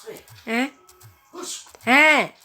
Аа? Аа.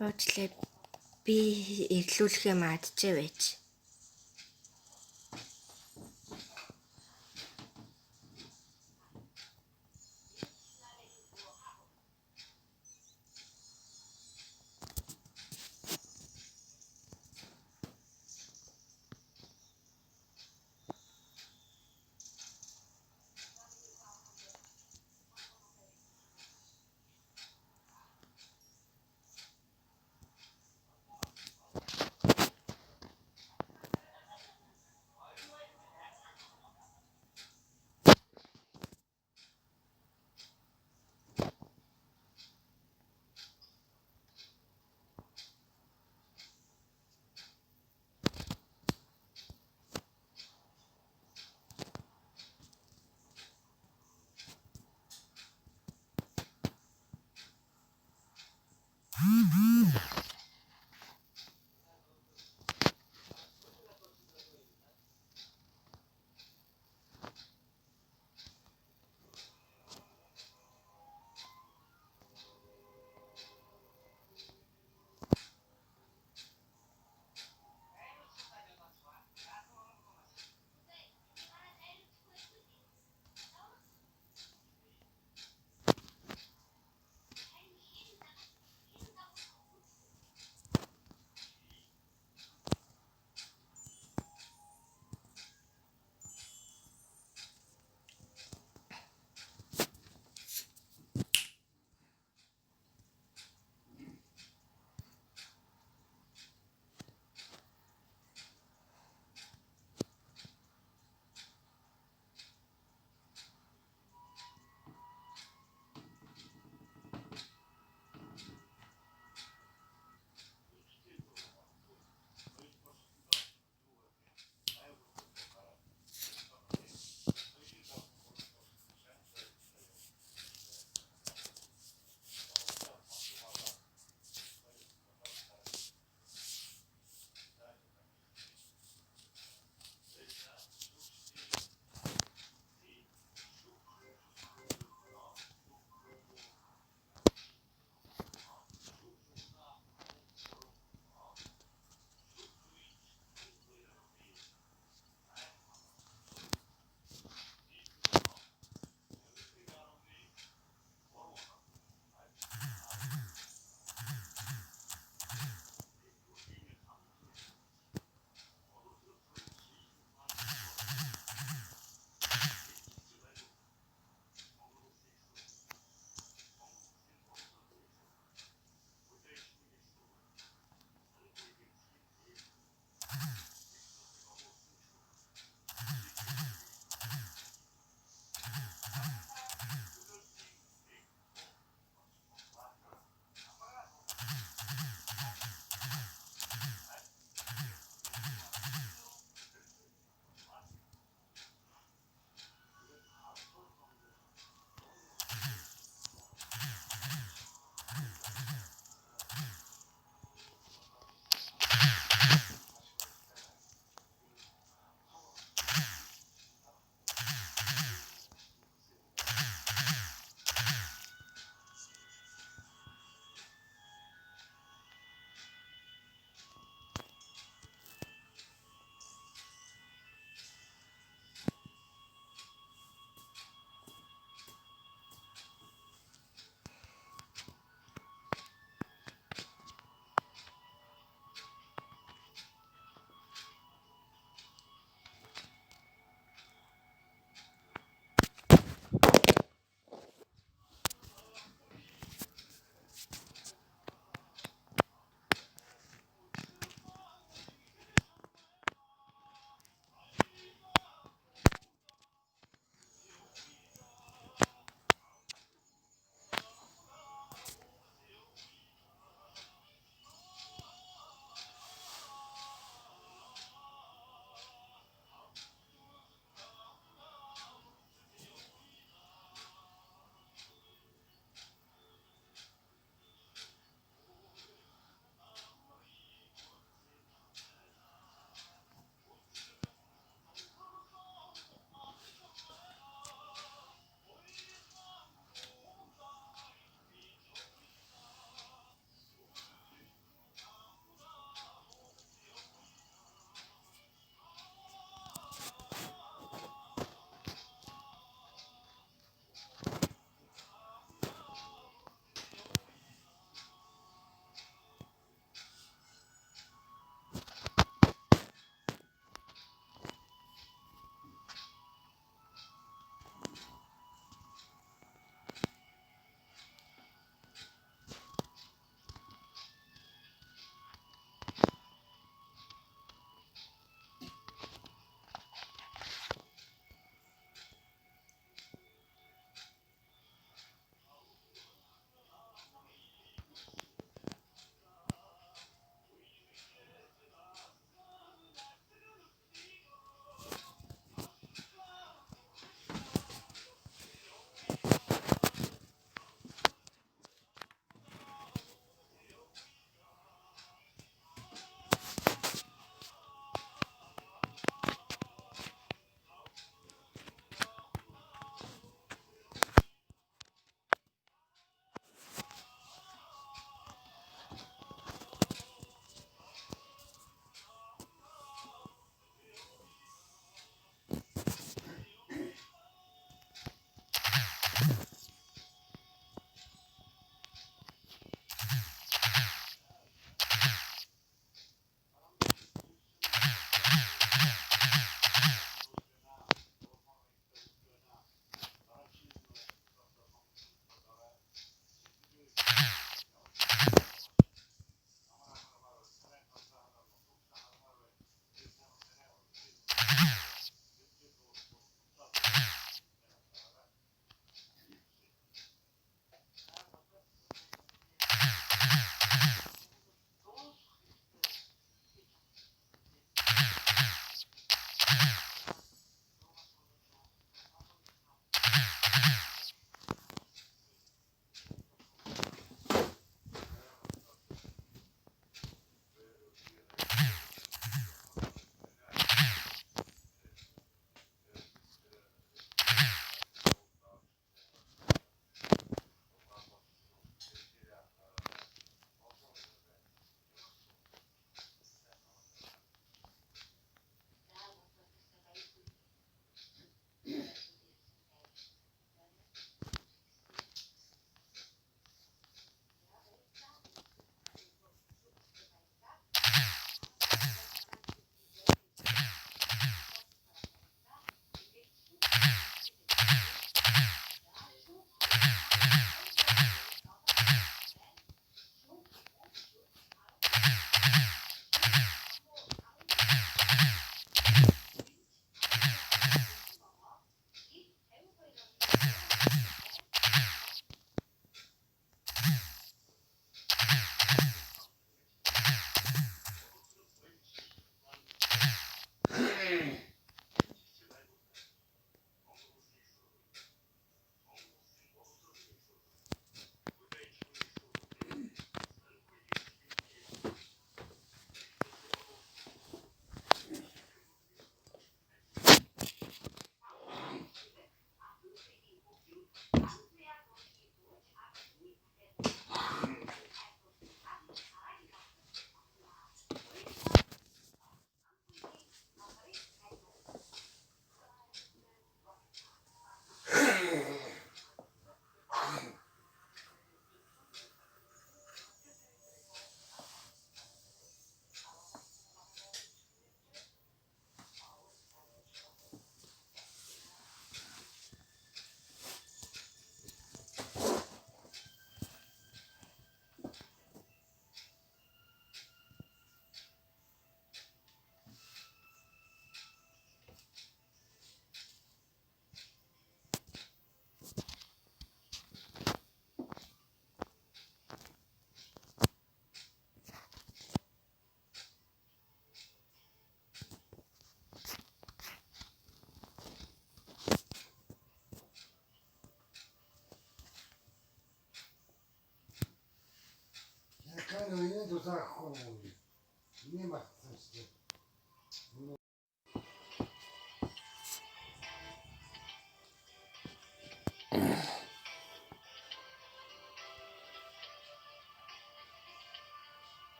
Уучлаарай. Би ирлүүлэхээ мадчээ байж.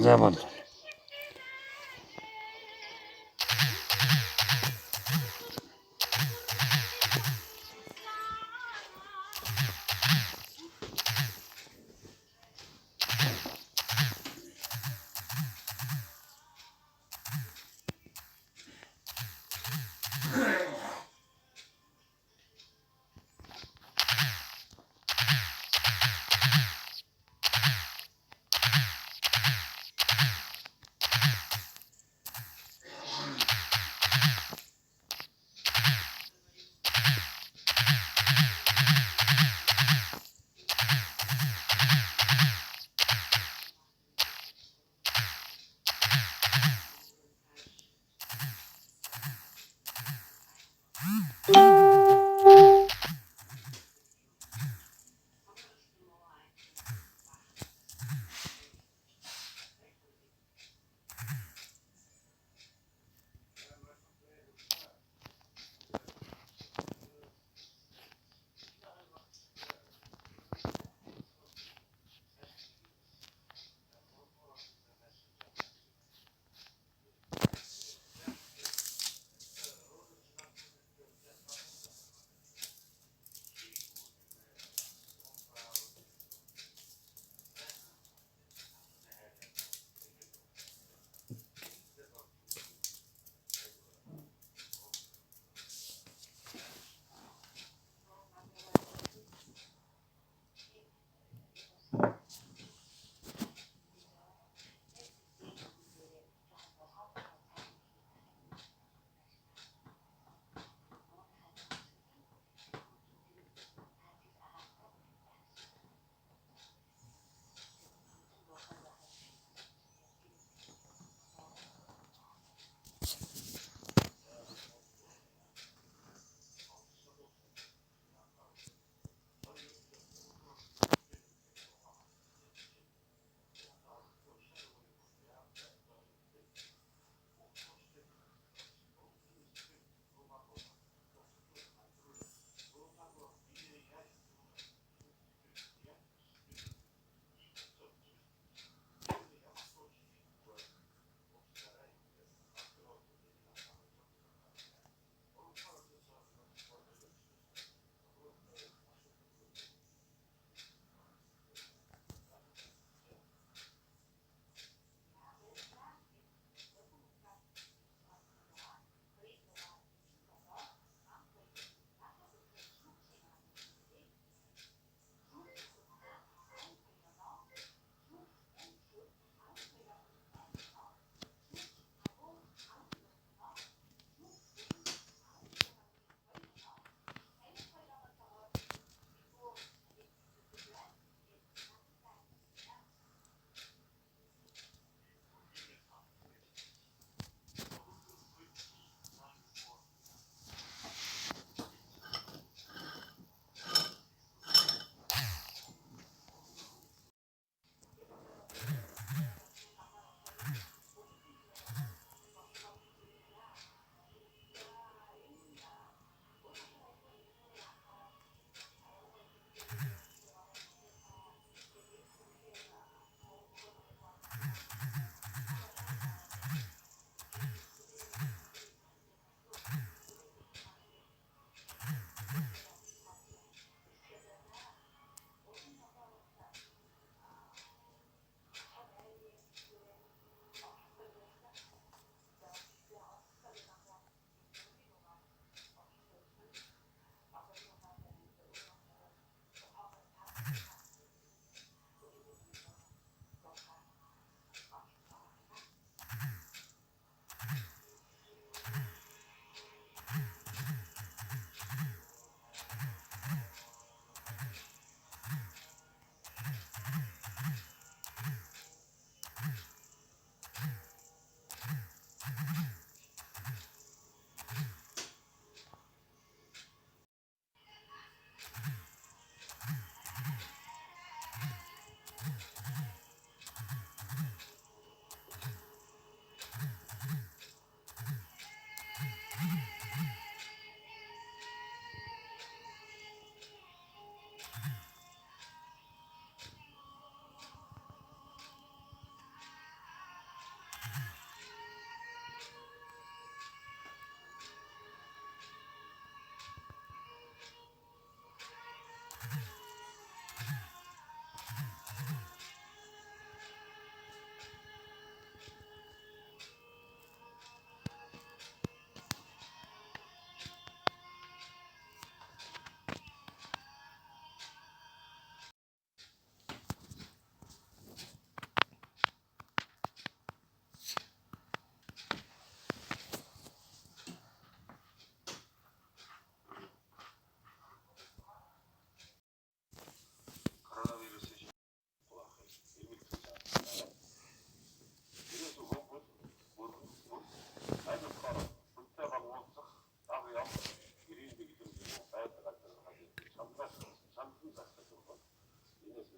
За бол.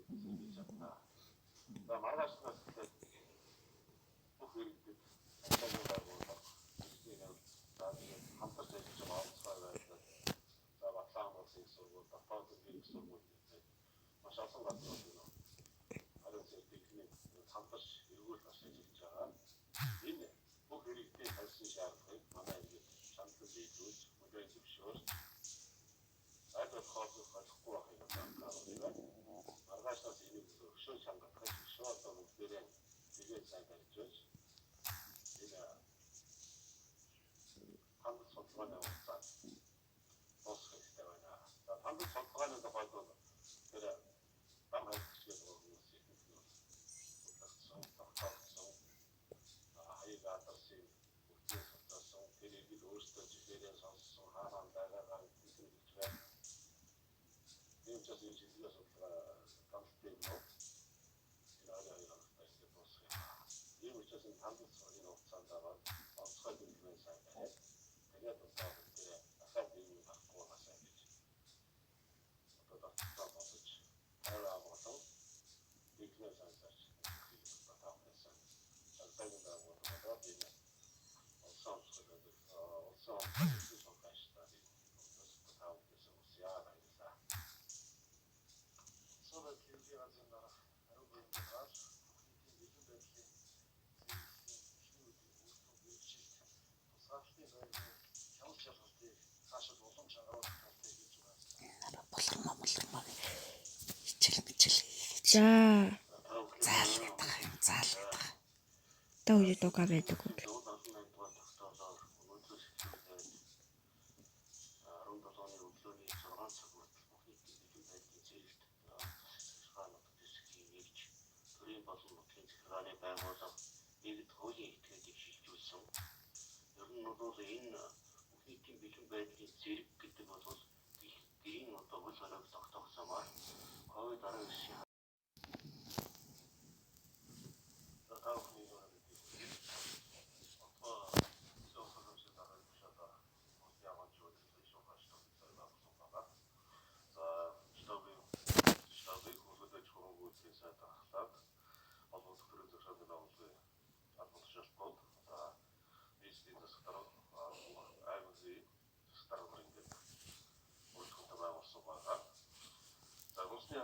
생기지 않나. 말하신 것은 꼭 이렇게 장착을 하고 있으면 나중에 한번에 좀 아웃사이드가 자 막상 먹을 수 있고 딱딱한 게 있어 보이는데 샤송 같은 경우는 다른 세트는 한 번씩 이걸 다시 진짜 이제 뭐 이렇게 할 수 있지 않고 만약에 잠깐 뒤로 우리가 집시오 아이들 커서 갖고 와야 된다. 우리가 말하셔서 이미 그 쇼창 같은 쇼었던 것들은 이게 사이즈죠. 이제 한국 선수가 나왔다. 버스가 있다거나 한국 선수가 나도 봐도 그래 땀을 치고 그럴 수 있는 아이가 다시 우주에서 데리기 로스터 지배에서 하나 나가가 있는 게 Just in case of constantly no, in other festivals. You were just in Hamburg, Sandavan, outside the influence I had. I got the thought that I felt the new for a second. But that's not much. I love what weakness and such. But I'm the same. I'm telling that what about it. Also, also, this one I studied. That's how this was. Yeah, like that. Sonra tezgah hazırlara arabayındalar. Bizim belki Булгамаа хичээл За. заалаад байгаа юм заалаад байгаа. Та үеид угаа байдаг уу? Нэгд хуулийн этгээдийг шилжүүлсэн. Ер нь бол энэ бүхний бэлэн байдлын зэрэг гэдэг бол гэрийн одоо хөл хориг тогтоохсомоор COVID-19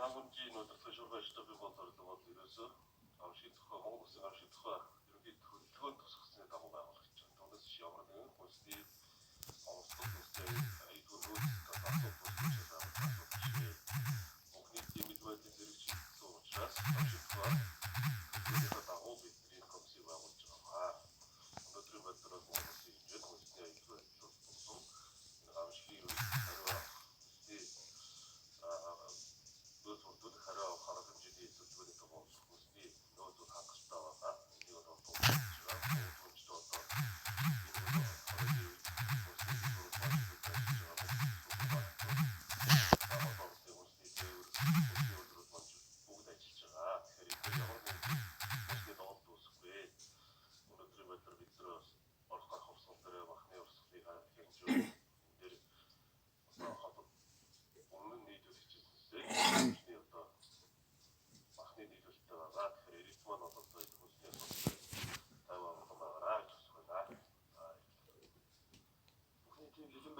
Хангамжийн өдөртөө шуургаштай би бодордог ерөөсөө авшидхаа Монгол Улсын авшидхаа ерөнхий төлөвлөгөөнд тусгасны дагуу байгуулагдаж байна. Түүнээс ямар нэгэн хүсний авахгүй төстэй айдгууд татах боломжтой. Охины мэдвэд зэрэгч учраас авшидхаа төлөвлөгөө дагуу бидний комиссийг байгуулж байгаа. Өнөөдрийн байдлаар Монгол Улсын хэмжээнд хүсний айдгууд болсон. Авшидхаа Тут хараа хараа хэмжээний төлөвлөгөөний дагуу хүсний нөөцөд хангалттай байгаа. Энийг одоо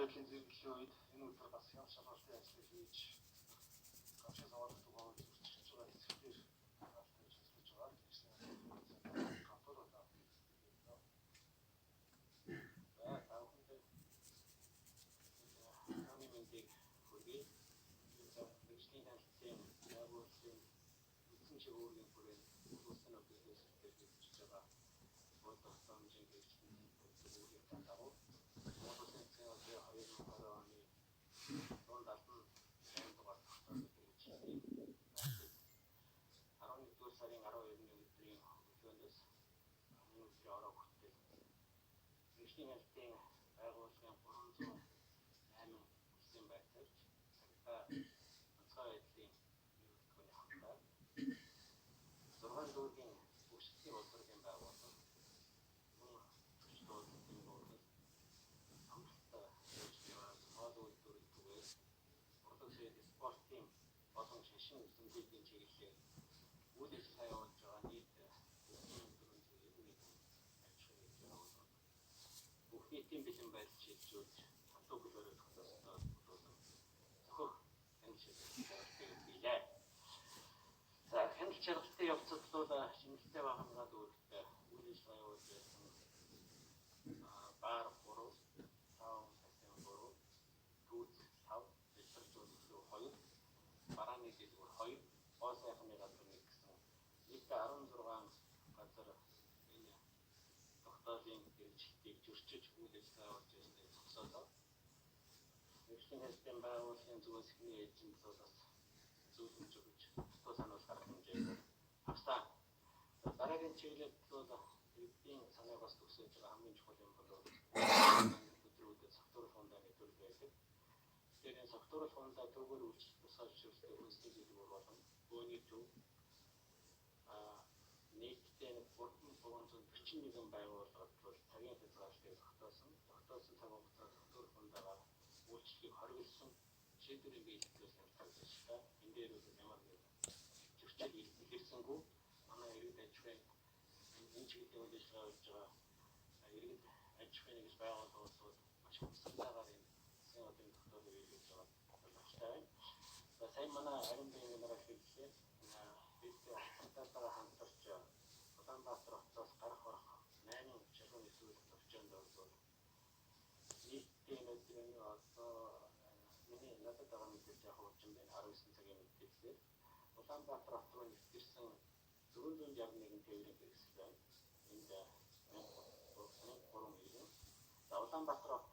байдлын зэрэглэлийн үед энэ өдөр бас ямар шалгалтын ажлыг хийж гавчаа заваад дугаар зүрчж байгаа хэсгээр ажиллаж байгаа гэсэн контор одоо амимэнтиг хүргэе зөвхөн хэлтийн байгууллагын үсэн чиглэлийн хүрээнд улсын өдөртөөс хэрэгжиж байгаа бодох хэмжээ гэрчлэн үүрэг татав. Христианскийн байгууллагын 308 улсын байцаагч цагтаа онцгой байдлын ерөнхий хамтаар 6 дүүргийн бүсгийн улсуудын байгууллага мөн төчлөөдийн бодлого амттай үйлчлэгээс хоол үйлдвэрийн түгээс урдсэд спортын олон шашин 혁신 경제적인 체계에 모두 사용자가 нийт Бүхнийтийн бэлэн байдал шийдвэрүүд хамтлагуулаараа тогтоосон зохих хяналт шийдвэртэй билээ. За хяналт шалгалтын явцад бол шинжилгээ багамгаад үүрэгтэй үйл ажиллагаа явуулж байсан баар 3, таун тасгийн 3, түүц 5, дэлгэр зөвлөлөө 2, барааны дэлгүүр 2, гоо сайхны газар 1 гэсэн нийт 16 газар энэ тогтоолын хэрэгжилтийг зөрчиж үйл ажиллагаа явуулж байсныг зогсоолоо. Нэгэн хэлбэрийн байгууллагын зүгээс ихний эзэн зулаас зөвлөмж өгч тусгай сануул гарах хэмжээгээр авсан. Дараагийн чиглэлд бол иргэдийн санааг бас төгсөж байгаа хамгийн чухал юм бол өдрүүдэд согтууруулах фундамент төлөв байдаг. Тэгэхээр энэ согтууруулах фундаа төгөөр үйлчлэх тусгай зөвшөөрлөг үндэсний дэлгүүр болон бөөний төв нийтдээ 341 байгууллагад бол цагийн хязгаарлалтыг тогтоосон цаг хугацаа согтууруулах фундагаар үйлчлэгийг хориглосон шийдвэрийн биелэлээс хамтарчтай энэ дээр бол ямар нэг зөрчил илэрсэнгүй манай иргэд аж ахуйн энэ чиглэлийн үйл ажиллагаа хийж байгаа иргэд аж ахуйн нэгж байгууллагууд маш хурцтайгаар энэ засгийн одын тогтоолыг биелүүлж байгаа боломжтой байна. За сайн манай харин биеийн генерал хэллээ бид хамтаатайгаа хамтарч Улаанбаатар хотоос гарах орох 8 шалгууны зүйл төвчөнд бол нийтдээ өдрийн одоо миний надад байгаа мэдээлэл яг хурдан байна 19 цагийн мэдээлэлээр Улаанбаатар хот руу нэвтэрсэн 461 тээврийн хэрэгсэл байна. Энд 3 мөрөн. За Улаанбаатар хот